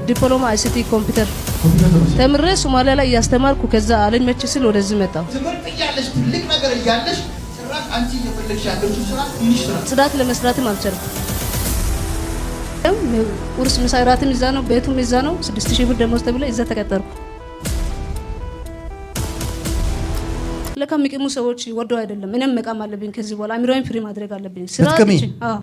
ዲፕሎማ አይሲቲ ኮምፒውተር ተምሬ ሶማሊያ ላይ ያስተማርኩ ከዛ አለመች ሲል ወደዚህ መጣሁ። ትምህርት እያለሽ ትልቅ ነገር እያለሽ ስራት አንቺ እየፈለግሽ ያለሽው ስራት ትንሽ ስራ ጽዳት ለመስራትም አልቻልኩም። ቁርስ ምሳ እራትም እዛ ነው፣ ቤቱም እዛ ነው። 6000 ብር ደሞዝ ተብሎ እዛ ተቀጠርኩ። ለካ የሚቀሙ ሰዎች ወደው አይደለም። እኔም መቃም አለብኝ። ከዚህ በኋላ አሚሮዬን ፍሪ ማድረግ አለብኝ። ስራ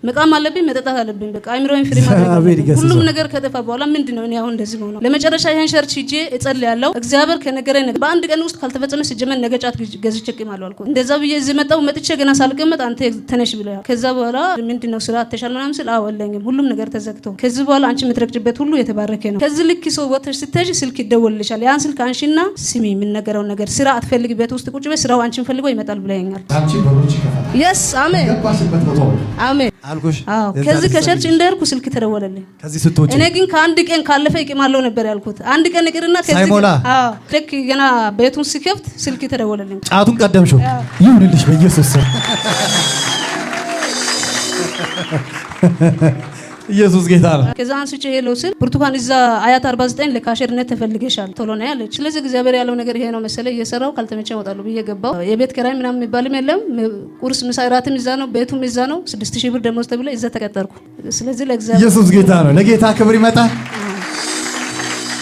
መቃም አለብኝ፣ መጠጣት አለብኝ። በቃ አሚሮዬን ፍሪ ማድረግ አለብኝ። ሁሉም ነገር ከጠፋ በኋላ ምንድነው እኔ አሁን እንደዚህ ነው። ለመጨረሻ ይሄን ሸርች ሂጄ እጸልያለሁ። እግዚአብሔር ከነገረኝ ነገር በአንድ ቀን ውስጥ ካልተፈጸመ ሲጀመር ነገ ጫት ገዝቼ እቅማለሁ አልኩት። እንደዛ ብዬ እዚህ መጣሁ። መጥቼ ገና ሳልቀመጥ አንተ ተነሽ ብለህ ከዛ በኋላ ምንድነው ስራ ተሻለ ምናምን ስል አወለኝም። ሁሉም ነገር ተዘግቶ ከዚህ በኋላ አንቺ የምትረግጭበት ሁሉ የተባረከ ነው። ከዚህ ልክ ሰው ወጥተሽ ስትሄጂ ስልክ ይደወልልሻል። ያን ስልክ አንሺና ስሚ የምንነገረው ነገር ስራ አትፈልጊበት ውስጥ ቁጭ በይ ስራው አንቺን ፈልጎ ይመጣል ብለኛል። አንቺ በሩጭ ይከፋል። yes አሜን አሜን አልኩሽ። ከዚህ ከቸርች እንደርኩ ስልክ ተደወለልኝ። ከዚህ ስትወጪ እኔ ግን ከአንድ ቀን ካለፈ ይቅማለው ነበር ያልኩት። አንድ ቀን ይቅርና ከዚህ ልክ ገና ቤቱን ሲከፍት ስልክ ተደወለልኝ። ጫቱን ቀደምሽው ይሁንልሽ በኢየሱስ ስም። ኢየሱስ ጌታ ነው። ከዛ አንስቼ ሄሎ ስል ብርቱካን እዛ አያት 49 ለካሸርነት ተፈልገሻል ቶሎ ነው ያለች። ስለዚህ እግዚአብሔር ያለው ነገር ይሄ ነው መሰለ እየሰራው ካልተመቸ እወጣለሁ ብዬ ገባው። የቤት ኪራይ ምናምን የሚባልም የለም። ቁርስ ምሳ እራትም እዛ ነው፣ ቤቱም እዛ ነው። 6000 ብር ደሞዝ ተብሎ እዛ ተቀጠርኩ። ስለዚህ ለእግዚአብሔር ኢየሱስ ጌታ ነው። ለጌታ ክብር ይመጣ።